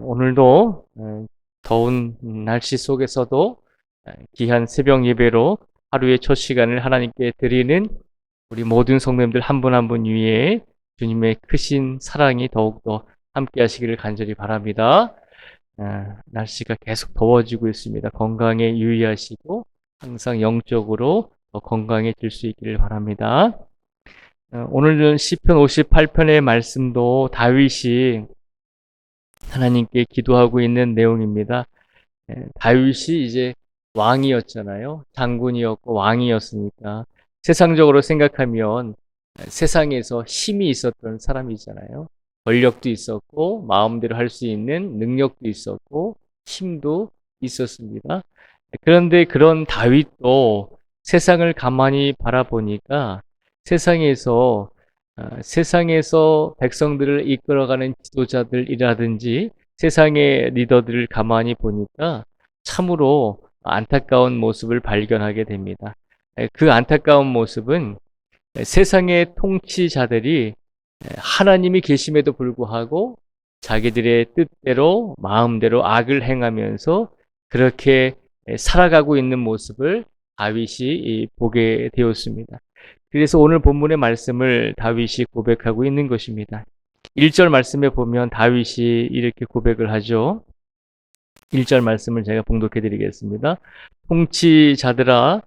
오늘도 더운 날씨 속에서도 귀한 새벽 예배로 하루의 첫 시간을 하나님께 드리는 우리 모든 성도님들 한 분 한 분 위에 주님의 크신 사랑이 더욱더 함께 하시기를 간절히 바랍니다. 날씨가 계속 더워지고 있습니다. 건강에 유의하시고 항상 영적으로 더 건강해질 수 있기를 바랍니다. 오늘은 시편 58편의 말씀도 다윗이 하나님께 기도하고 있는 내용입니다. 다윗이 이제 왕이었잖아요. 장군이었고 왕이었으니까 세상적으로 생각하면 세상에서 힘이 있었던 사람이잖아요. 권력도 있었고 마음대로 할 수 있는 능력도 있었고 힘도 있었습니다. 그런데 그런 다윗도 세상을 가만히 바라보니까 세상에서 세상에서 백성들을 이끌어가는 지도자들이라든지 세상의 리더들을 가만히 보니까 참으로 안타까운 모습을 발견하게 됩니다. 그 안타까운 모습은 세상의 통치자들이 하나님이 계심에도 불구하고 자기들의 뜻대로 마음대로 악을 행하면서 그렇게 살아가고 있는 모습을 다윗이 보게 되었습니다. 그래서 오늘 본문의 말씀을 다윗이 고백하고 있는 것입니다. 1절 말씀에 보면 다윗이 이렇게 고백을 하죠. 1절 말씀을 제가 봉독해 드리겠습니다. 통치자들아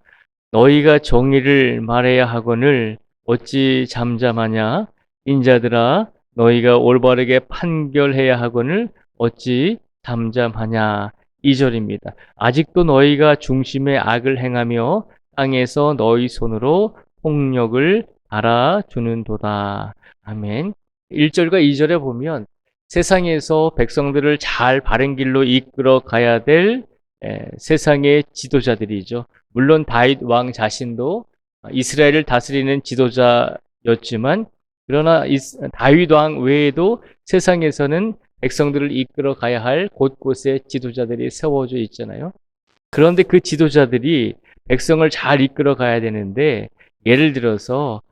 너희가 정의를 말해야 하거늘 어찌 잠잠하냐. 인자들아 너희가 올바르게 판결해야 하거늘 어찌 잠잠하냐. 2절입니다. 아직도 너희가 중심에 악을 행하며 땅에서 너희 손으로 폭력을 알아주는도다. 아멘. 1절과 2절에 보면 세상에서 백성들을 잘 바른 길로 이끌어 가야 될 세상의 지도자들이죠. 물론 다윗 왕 자신도 이스라엘을 다스리는 지도자였지만 그러나 다윗 왕 외에도 세상에서는 백성들을 이끌어 가야 할 곳곳에 지도자들이 세워져 있잖아요. 그런데 그 지도자들이 백성을 잘 이끌어 가야 되는데 예를 들어서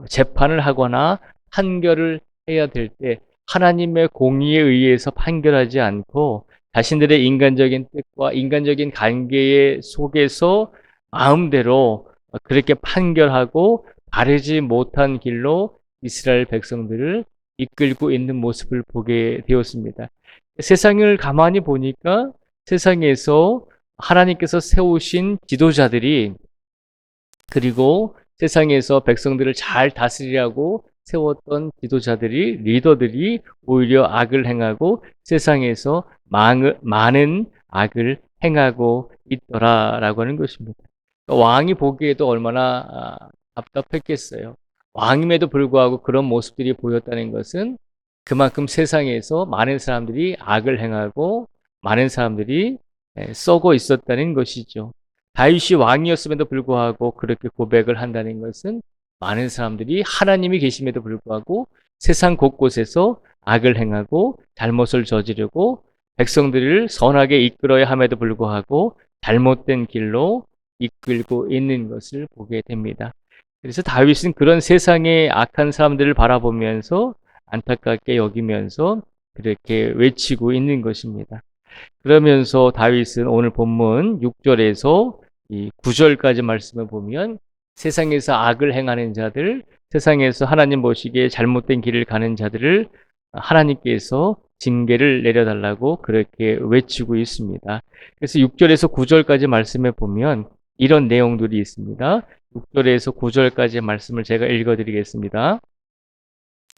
재판을 하거나 판결을 해야 될 때 하나님의 공의에 의해서 판결하지 않고 자신들의 인간적인 뜻과 인간적인 관계 속에서 마음대로 그렇게 판결하고 바르지 못한 길로 이스라엘 백성들을 이끌고 있는 모습을 보게 되었습니다. 세상을 가만히 보니까 세상에서 하나님께서 세우신 지도자들이 그리고 세상에서 백성들을 잘 다스리라고 세웠던 지도자들이 리더들이 오히려 악을 행하고 세상에서 많은 악을 행하고 있더라라고 하는 것입니다. 왕이 보기에도 얼마나 답답했겠어요. 왕임에도 불구하고 그런 모습들이 보였다는 것은 그만큼 세상에서 많은 사람들이 악을 행하고 많은 사람들이 썩어 있었다는 것이죠. 다윗이 왕이었음에도 불구하고 그렇게 고백을 한다는 것은 많은 사람들이 하나님이 계심에도 불구하고 세상 곳곳에서 악을 행하고 잘못을 저지르고 백성들을 선하게 이끌어야 함에도 불구하고 잘못된 길로 이끌고 있는 것을 보게 됩니다. 그래서 다윗은 그런 세상의 악한 사람들을 바라보면서 안타깝게 여기면서 그렇게 외치고 있는 것입니다. 그러면서 다윗은 오늘 본문 6절에서 이 9절까지 말씀을 보면 세상에서 악을 행하는 자들, 세상에서 하나님 보시기에 잘못된 길을 가는 자들을 하나님께서 징계를 내려달라고 그렇게 외치고 있습니다. 그래서 6절에서 9절까지 말씀에 보면 이런 내용들이 있습니다. 6절에서 9절까지의 말씀을 제가 읽어드리겠습니다.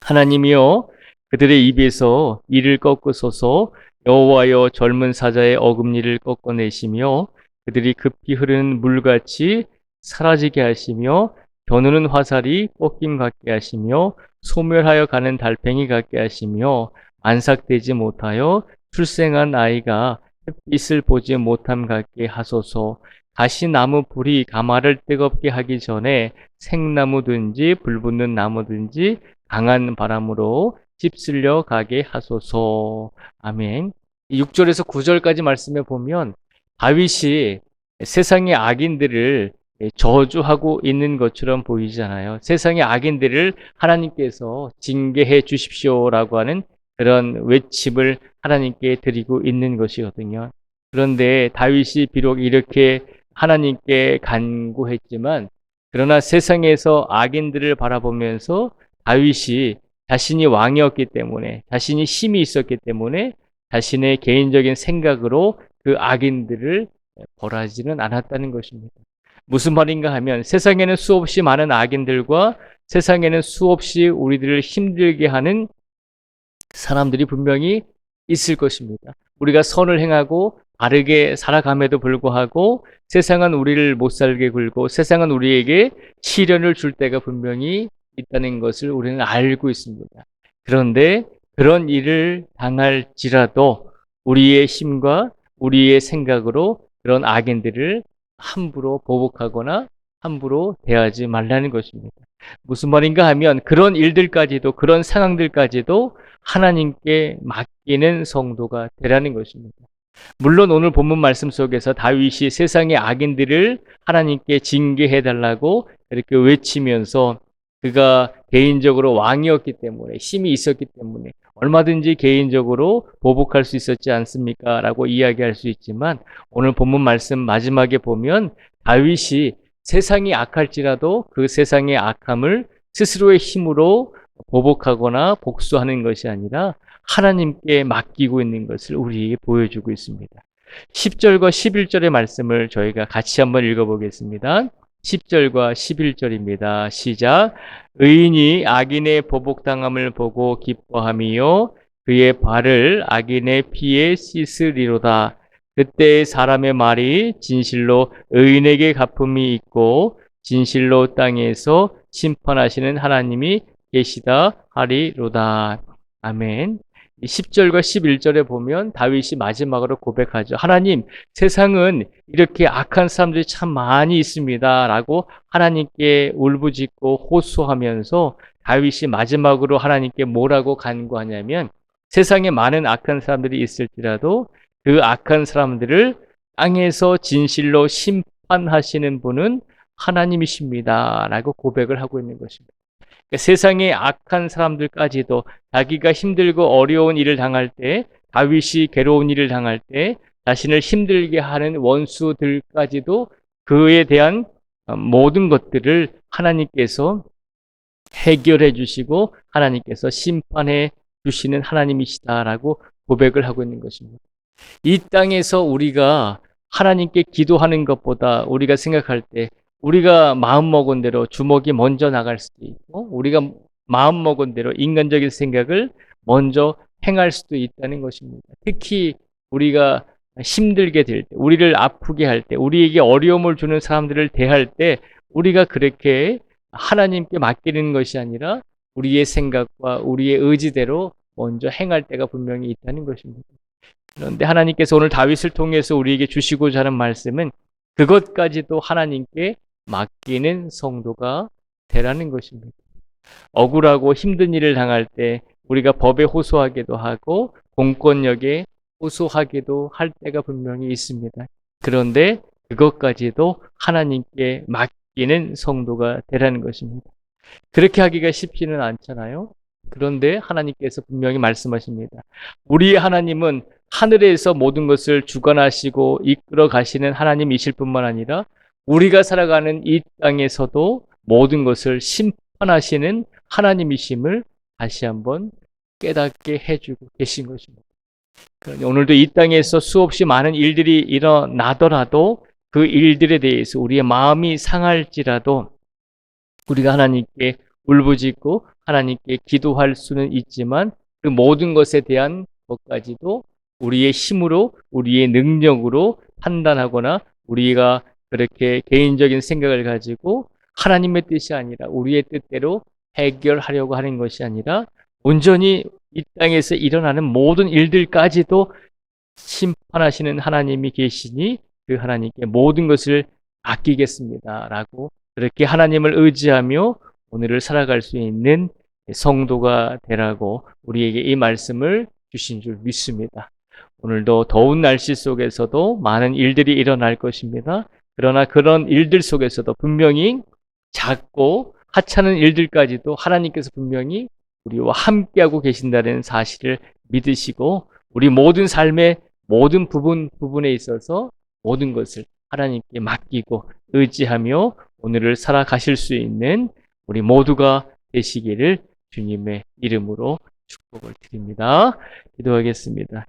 하나님이여 그들의 입에서 이를 꺾으소서. 여호와여 젊은 사자의 어금니를 꺾어내시며 그들이 급히 흐르는 물같이 사라지게 하시며 겨누는 화살이 꺾임 같게 하시며 소멸하여 가는 달팽이 같게 하시며 안삭되지 못하여 출생한 아이가 햇빛을 보지 못함 같게 하소서. 가시나무 불이 가마를 뜨겁게 하기 전에 생나무든지 불붙는 나무든지 강한 바람으로 휩쓸려 가게 하소서. 아멘. 6절에서 9절까지 말씀에 보면 다윗이 세상의 악인들을 저주하고 있는 것처럼 보이잖아요. 세상의 악인들을 하나님께서 징계해 주십시오라고 하는 그런 외침을 하나님께 드리고 있는 것이거든요. 그런데 다윗이 비록 이렇게 하나님께 간구했지만 그러나 세상에서 악인들을 바라보면서 다윗이 자신이 왕이었기 때문에 자신이 힘이 있었기 때문에 자신의 개인적인 생각으로 그 악인들을 벌하지는 않았다는 것입니다. 무슨 말인가 하면 세상에는 수없이 많은 악인들과 세상에는 수없이 우리들을 힘들게 하는 사람들이 분명히 있을 것입니다. 우리가 선을 행하고 바르게 살아감에도 불구하고 세상은 우리를 못 살게 굴고 세상은 우리에게 시련을 줄 때가 분명히 있다는 것을 우리는 알고 있습니다. 그런데 그런 일을 당할지라도 우리의 힘과 우리의 생각으로 그런 악인들을 함부로 보복하거나 함부로 대하지 말라는 것입니다. 무슨 말인가 하면 그런 일들까지도 그런 상황들까지도 하나님께 맡기는 성도가 되라는 것입니다. 물론 오늘 본문 말씀 속에서 다윗이 세상의 악인들을 하나님께 징계해달라고 이렇게 외치면서 그가 개인적으로 왕이었기 때문에 힘이 있었기 때문에 얼마든지 개인적으로 보복할 수 있었지 않습니까? 라고 이야기할 수 있지만 오늘 본문 말씀 마지막에 보면 다윗이 세상이 악할지라도 그 세상의 악함을 스스로의 힘으로 보복하거나 복수하는 것이 아니라 하나님께 맡기고 있는 것을 우리에게 보여주고 있습니다. 10절과 11절의 말씀을 저희가 같이 한번 읽어보겠습니다. 10절과 11절입니다. 시작. 의인이 악인의 보복당함을 보고 기뻐하며 그의 발을 악인의 피에 씻으리로다. 그때 사람의 말이 진실로 의인에게 갚음이 있고 진실로 땅에서 심판하시는 하나님이 계시다 하리로다. 아멘. 10절과 11절에 보면 다윗이 마지막으로 고백하죠. 하나님, 세상은 이렇게 악한 사람들이 참 많이 있습니다. 라고 하나님께 울부짖고 호소하면서 다윗이 마지막으로 하나님께 뭐라고 간구하냐면 세상에 많은 악한 사람들이 있을지라도 그 악한 사람들을 땅에서 진실로 심판하시는 분은 하나님이십니다. 라고 고백을 하고 있는 것입니다. 그러니까 세상의 악한 사람들까지도 자기가 힘들고 어려운 일을 당할 때, 다윗이 괴로운 일을 당할 때 자신을 힘들게 하는 원수들까지도 그에 대한 모든 것들을 하나님께서 해결해 주시고 하나님께서 심판해 주시는 하나님이시다라고 고백을 하고 있는 것입니다. 이 땅에서 우리가 하나님께 기도하는 것보다 우리가 생각할 때 우리가 마음먹은 대로 주먹이 먼저 나갈 수도 있고 우리가 마음먹은 대로 인간적인 생각을 먼저 행할 수도 있다는 것입니다. 특히 우리가 힘들게 될 때, 우리를 아프게 할 때, 우리에게 어려움을 주는 사람들을 대할 때 우리가 그렇게 하나님께 맡기는 것이 아니라 우리의 생각과 우리의 의지대로 먼저 행할 때가 분명히 있다는 것입니다. 그런데 하나님께서 오늘 다윗을 통해서 우리에게 주시고자 하는 말씀은 그것까지도 하나님께 맡기는 성도가 되라는 것입니다. 억울하고 힘든 일을 당할 때 우리가 법에 호소하기도 하고 공권력에 호소하기도 할 때가 분명히 있습니다. 그런데 그것까지도 하나님께 맡기는 성도가 되라는 것입니다. 그렇게 하기가 쉽지는 않잖아요. 그런데 하나님께서 분명히 말씀하십니다. 우리 하나님은 하늘에서 모든 것을 주관하시고 이끌어 가시는 하나님이실 뿐만 아니라 우리가 살아가는 이 땅에서도 모든 것을 심판하시는 하나님이심을 다시 한번 깨닫게 해주고 계신 것입니다. 그런데 오늘도 이 땅에서 수없이 많은 일들이 일어나더라도 그 일들에 대해서 우리의 마음이 상할지라도 우리가 하나님께 울부짖고 하나님께 기도할 수는 있지만 그 모든 것에 대한 것까지도 우리의 힘으로 우리의 능력으로 판단하거나 우리가 그렇게 개인적인 생각을 가지고 하나님의 뜻이 아니라 우리의 뜻대로 해결하려고 하는 것이 아니라 온전히 이 땅에서 일어나는 모든 일들까지도 심판하시는 하나님이 계시니 그 하나님께 모든 것을 맡기겠습니다. 라고 그렇게 하나님을 의지하며 오늘을 살아갈 수 있는 성도가 되라고 우리에게 이 말씀을 주신 줄 믿습니다. 오늘도 더운 날씨 속에서도 많은 일들이 일어날 것입니다. 그러나 그런 일들 속에서도 분명히 작고 하찮은 일들까지도 하나님께서 분명히 우리와 함께하고 계신다는 사실을 믿으시고 우리 모든 삶의 모든 부분에 있어서 모든 것을 하나님께 맡기고 의지하며 오늘을 살아가실 수 있는 우리 모두가 되시기를 주님의 이름으로 축복을 드립니다. 기도하겠습니다.